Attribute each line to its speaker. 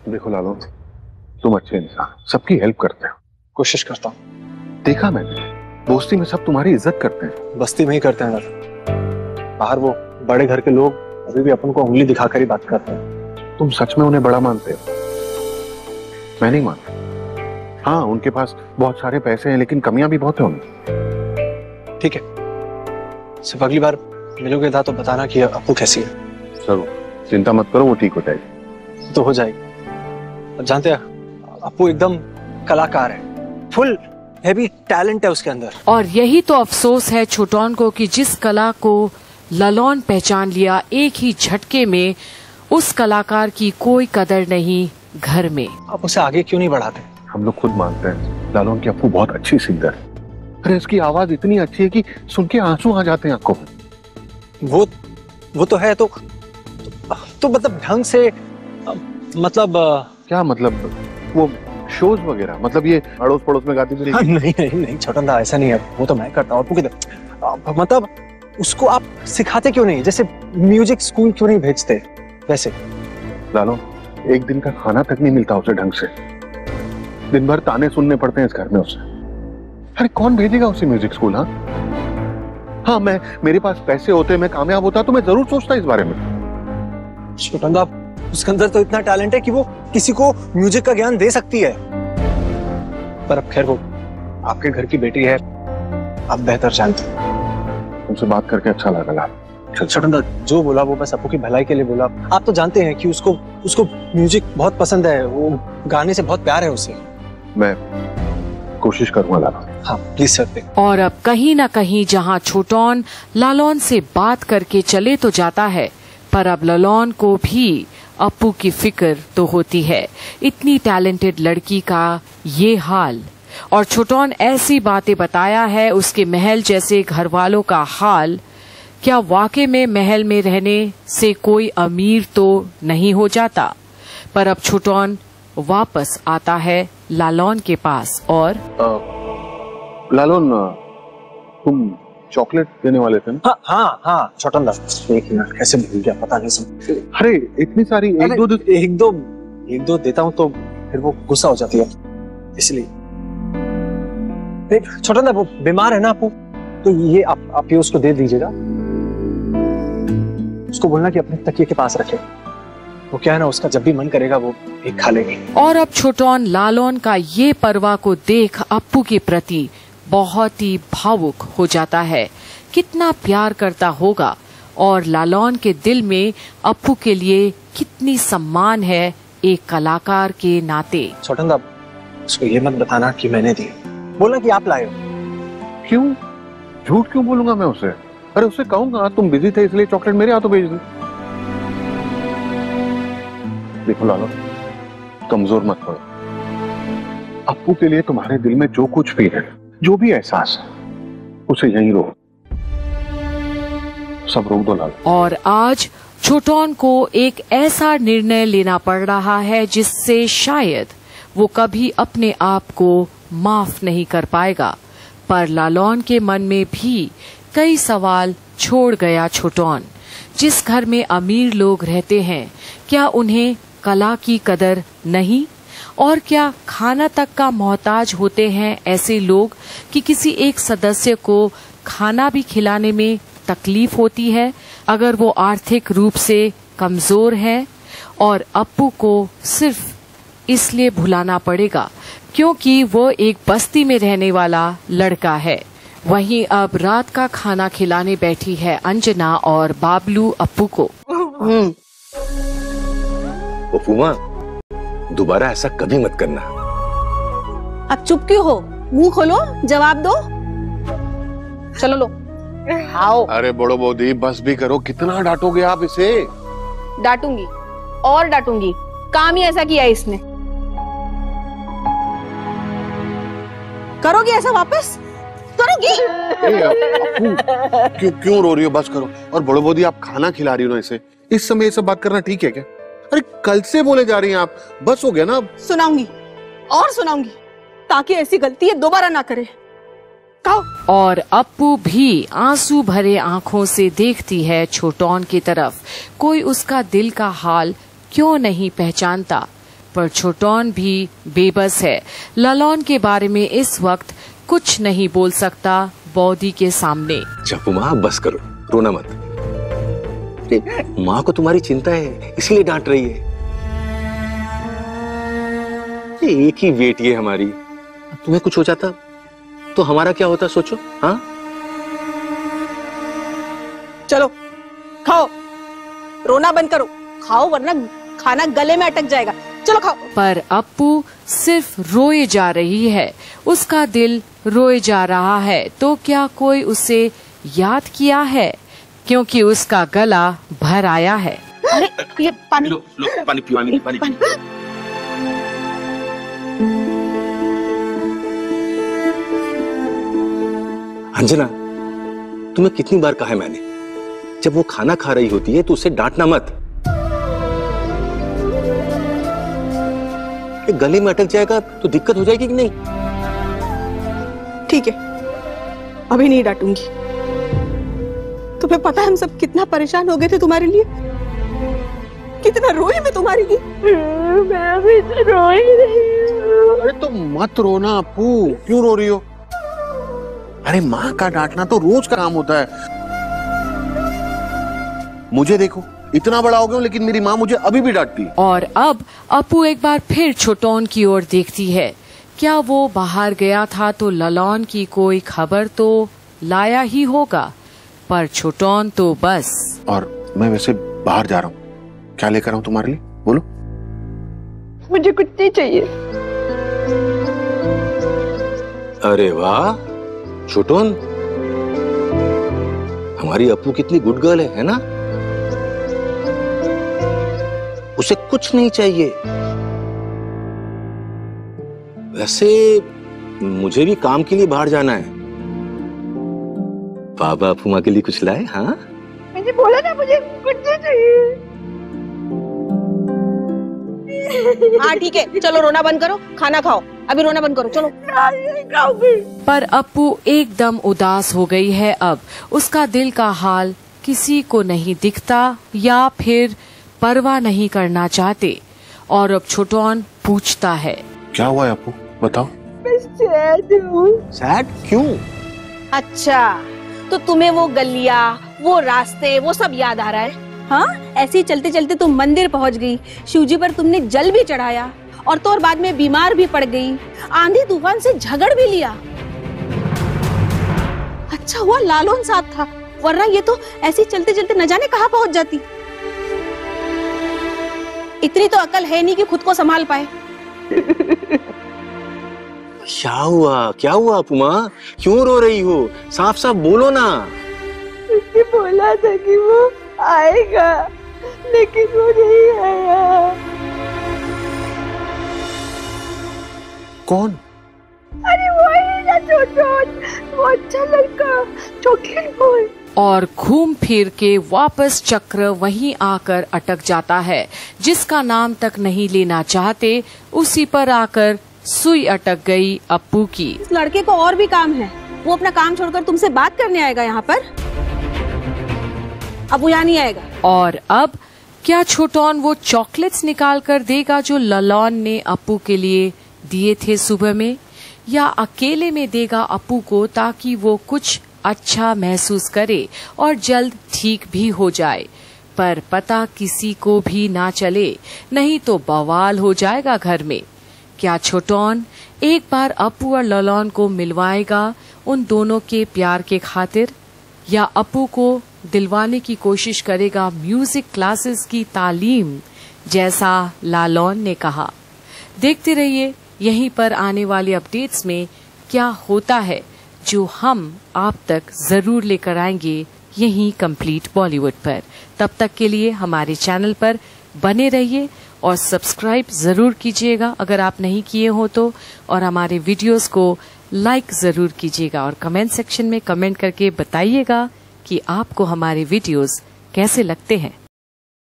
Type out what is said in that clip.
Speaker 1: देखो लालो, तुम अच्छे इंसान, सबकी हेल्प करते हो।
Speaker 2: कोशिश करता हूँ।
Speaker 1: देखा मैंने, दोस्ती में सब तुम्हारी इज्जत करते हैं।
Speaker 2: बस्ती में ही करते हैं दादा, बाहर वो बड़े घर के लोग अभी भी अपन को उंगली दिखाकर ही बात करते हैं।
Speaker 1: तुम सच में उन्हें बड़ा मानते हो? मैं नहीं मानता। हाँ, उनके पास बहुत सारे पैसे हैं, लेकिन कमियां भी बहुत है उनमें।
Speaker 2: ठीक है, सिर्फ अगली बार मिलोगे था तो बताना कि अप्पू कैसी है।
Speaker 1: जरूर, चिंता मत करो, वो ठीक हो जाएगी।
Speaker 2: तो हो जाएगी। अब जानते हैं, अप्पू एकदम कलाकार है, फुल हैवी टैलेंट है उसके अंदर।
Speaker 3: और यही तो अफसोस है छोटौन को कि जिस कला को ललौन पहचान लिया, एक ही झटके में उस कलाकार की कोई कदर नहीं घर में।
Speaker 2: आप उसे आगे क्यों नहीं बढ़ाते?
Speaker 1: हम लोग खुद मानते हैं लालोन की अप्पू बहुत अच्छी सिंगर है। अरे इसकी आवाज इतनी अच्छी है कि सुन के आंसू आ जाते हैं आंखों में।
Speaker 2: वो तो है, तो मतलब ढंग से, मतलब
Speaker 1: क्या मतलब? वो शोज वगैरह, मतलब ये अड़ोस पड़ोस में गाती थी?
Speaker 2: नहीं छोटन दा, ऐसा नहीं है। वो तो मैं करता हूँ। मतलब उसको आप सिखाते क्यों नहीं? जैसे म्यूजिक स्कूल क्यों नहीं भेजते? वैसे
Speaker 1: लालो, एक दिन का खाना तक नहीं मिलता उसे ढंग से। दिन भर ताने सुनने पड़ते हैं इस घर में उसे। अरे कौन भेजेगा उसे म्यूजिक स्कूल? हाँ, मेरे पास पैसे होते, मैं कामयाब होता तो मैं जरूर सोचता इस बारे में।
Speaker 2: छोटन दा, उसके अंदर तो इतना टैलेंट है कि वो किसी को म्यूजिक का ज्ञान दे सकती है। पर अब खैर, वो आपके घर की बेटी है, आप बेहतर जानते हैं।
Speaker 1: तुमसे बात करके अच्छा लगा।
Speaker 2: छोटन दा, जो बोला वो बस अप्पू की भलाई के लिए बोला। आप तो जानते हैं कि उसको म्यूजिक बहुत पसंद है, वो गाने से बहुत प्यार है उसे।
Speaker 1: मैं कोशिश करूंगा लालो।
Speaker 2: हाँ प्लीज सर।
Speaker 3: और अब कहीं न कहीं जहां छोटौन लालौन से बात करके चले तो जाता है, पर अब लालौन को भी अप्पू की फिक्र तो होती है। इतनी टैलेंटेड लड़की का ये हाल, और छोटौन ऐसी बातें बताया है उसके महल जैसे घर वालों का हाल। क्या वाकई में महल में रहने से कोई अमीर तो नहीं हो जाता? पर अब छोटौन वापस आता है लालौन के पास और
Speaker 1: लालौन, तुम चॉकलेट देने वाले थे ना?
Speaker 2: हाँ छोटन दा, एक मिनट, कैसे भूल गया, पता नहीं समझ।
Speaker 1: अरे इतनी सारी, एक
Speaker 2: दो देता हूँ तो फिर वो गुस्सा हो जाती है, इसलिए। छोटन दा, वो बीमार है ना अप्पू, तो ये आप ये उसको दे दीजिएगा। उसको बोलना कि अपने तकिए के पास रखे। वो क्या है ना, उसका जब भी मन करेगा वो एक खा लेगी।
Speaker 3: और अब छोटौन लालौन का ये परवाह को देख अप्पू के प्रति बहुत ही भावुक हो जाता है। कितना प्यार करता होगा, और लालौन के दिल में अप्पू के लिए कितनी सम्मान है एक कलाकार के नाते।
Speaker 2: छोटन दा, उसको ये मत बताना कि मैंने दी, बोलना कि आप लाए हो।
Speaker 1: क्यों? झूठ क्यों बोलूंगा मैं उसे? अरे उससे कहूंगा तुम बिजी थे इसलिए चॉकलेट मेरे हाथों भेज दी। देखो लालो, कमजोर मत पड़ो। अप्पू के लिए तुम्हारे दिल में जो कुछ भी है, जो भी एहसास है, उसे यहीं रोक, सब रोक दो लालो।
Speaker 3: और आज छोटौन को एक ऐसा निर्णय लेना पड़ रहा है जिससे शायद वो कभी अपने आप को माफ नहीं कर पाएगा। पर लालौन के मन में भी कई सवाल छोड़ गया छोटौन। जिस घर में अमीर लोग रहते हैं, क्या उन्हें कला की कदर नहीं? और क्या खाना तक का मोहताज होते हैं ऐसे लोग कि किसी एक सदस्य को खाना भी खिलाने में तकलीफ होती है अगर वो आर्थिक रूप से कमजोर है? और अप्पू को सिर्फ इसलिए भुलाना पड़ेगा क्योंकि वो एक बस्ती में रहने वाला लड़का है। वहीं अब रात का खाना खिलाने बैठी है अंजना और बाबलू अप्पू को।
Speaker 4: फूफा, दोबारा ऐसा कभी मत करना।
Speaker 5: अब चुप क्यों हो? मुंह खोलो, जवाब दो। चलो लो, आओ।
Speaker 1: अरे बड़ो बौदी, बस भी करो, कितना डांटोगे आप इसे?
Speaker 5: डांटूंगी और डांटूंगी, काम ही ऐसा किया है इसने। करोगी ऐसा वापस? करोगी?
Speaker 1: क्यों रो रही हो? बस करो। और बड़ो बौदी, आप खाना खिला रही हो ना इसे, इस समय ये सब बात करना ठीक है क्या? अरे कल से बोले जा रही हैं आप, बस हो गया ना अब।
Speaker 5: सुनाऊंगी और सुनाऊंगी ताकि ऐसी गलती दोबारा ना करे। कहो।
Speaker 3: और अप्पू भी आंसू भरे आंखों से देखती है छोटौन की तरफ। कोई उसका दिल का हाल क्यों नहीं पहचानता? पर छोटोन भी बेबस है। लालॉन के बारे में इस वक्त कुछ नहीं बोल सकता बॉडी के सामने।
Speaker 4: चप्पू माँ बस करो, रोना मत। अरे माँ को तुम्हारी चिंता है इसलिए डांट रही है। एक ही बेटी है हमारी, तुम्हें कुछ हो जाता तो हमारा क्या होता सोचो। हाँ
Speaker 5: चलो खाओ, रोना बंद करो, खाओ वरना खाना गले में अटक जाएगा। चलो खाओ।
Speaker 3: पर अप्पू सिर्फ रोए जा रही है, उसका दिल रोए जा रहा है। तो क्या कोई उसे याद किया है? क्योंकि उसका गला भर आया है।
Speaker 5: अरे ये पानी
Speaker 4: लो, पानी पियो, पानी। अंजना, तुम्हें कितनी बार कहा है मैंने, जब वो खाना खा रही होती है तो उसे डांटना मत। गले में अटक जाएगा तो दिक्कत हो जाएगी कि नहीं?
Speaker 5: ठीक है, अभी नहीं डांटूंगी। तुम्हें पता है हम सब कितना परेशान हो गए थे तुम्हारे लिए, कितना रोए मैं तुम्हारे लिए। मैं अभी तो रो ही रही हूँ।
Speaker 1: अरे तो मत रोना अप्पू, क्यों रो रही हो? अरे माँ का डांटना तो रोज का काम होता है। मुझे देखो, इतना बड़ा हो गया हूं लेकिन मेरी माँ मुझे अभी भी डांटती है।
Speaker 3: और अब अप्पू एक बार फिर छोटोन की ओर देखती है। क्या वो बाहर गया था तो लालॉन की कोई खबर तो लाया ही होगा, पर छोटोन तो बस।
Speaker 1: और मैं वैसे बाहर जा रहा हूँ, क्या लेकर आऊं तुम्हारे लिए, बोलो?
Speaker 5: मुझे कुछ नहीं चाहिए।
Speaker 4: अरे वाह छोटोन, हमारी अप्पू कितनी गुड गर्ल है ना? उसे कुछ नहीं चाहिए। वैसे मुझे भी काम के लिए बाहर जाना है। बाबा अप्पू माँ के लिए कुछ लाए? हाँ
Speaker 5: मुझे बोला ना, मुझे कुछ नहीं चाहिए। हाँ ठीक है, चलो रोना बंद करो, खाना खाओ। अभी रोना बंद करो, चलो।
Speaker 3: पर अप्पू एकदम उदास हो गई है। अब उसका दिल का हाल किसी को नहीं दिखता या फिर परवाह नहीं करना चाहते। और अब छोटोन पूछता है,
Speaker 1: क्या हुआ है अप्पू, बताओ?
Speaker 2: सैड क्यों?
Speaker 5: अच्छा, तो तुम्हें वो गलियां, वो रास्ते, वो सब याद आ रहा है? हाँ, ऐसे ही चलते चलते तुम मंदिर पहुंच गई, शिवजी पर तुमने जल भी चढ़ाया, और तो और बाद में बीमार भी पड़ गई, आंधी तूफान से झगड़ भी लिया। अच्छा हुआ लालॉन साथ था, वरना ये तो ऐसे ही चलते चलते न जाने कहाँ पहुंच जाती। इतनी तो अकल है नहीं कि खुद को संभाल पाए।
Speaker 4: क्या हुआ अप्पू माँ, क्यों रो रही हो? साफ साफ बोलो ना।
Speaker 5: उसने बोला था कि वो आएगा, लेकिन वो नहीं आया।
Speaker 1: कौन?
Speaker 5: अरे वो ही ना छोटोन, वो अच्छा लड़का, चॉकलेट बॉय।
Speaker 3: और घूम फिर के वापस चक्र वहीं आकर अटक जाता है। जिसका नाम तक नहीं लेना चाहते, उसी पर आकर सुई अटक गई अप्पू की।
Speaker 5: इस लड़के को और भी काम है, वो अपना काम छोड़कर तुमसे बात करने आएगा यहाँ पर। अब वो यहाँ नहीं आएगा। और
Speaker 3: अब क्या छोटोन वो चॉकलेट्स निकाल कर देगा जो लालॉन ने अप्पू के लिए दिए थे सुबह में, या अकेले में देगा अप्पू को ताकि वो कुछ अच्छा महसूस करे और जल्द ठीक भी हो जाए? पर पता किसी को भी ना चले, नहीं तो बवाल हो जाएगा घर में। क्या छोटोन एक बार अप्पू और लालॉन को मिलवाएगा उन दोनों के प्यार के खातिर, या अप्पू को दिलवाने की कोशिश करेगा म्यूजिक क्लासेस की तालीम, जैसा लालॉन ने कहा? देखते रहिए यहीं पर आने वाले अपडेट्स में क्या होता है, जो हम आप तक जरूर लेकर आएंगे यहीं कंप्लीट बॉलीवुड पर। तब तक के लिए हमारे चैनल पर बने रहिए और सब्सक्राइब जरूर कीजिएगा अगर आप नहीं किए हो तो, और हमारे वीडियोस को लाइक जरूर कीजिएगा और कमेंट सेक्शन में कमेंट करके बताइएगा कि आपको हमारे वीडियोस कैसे लगते हैं।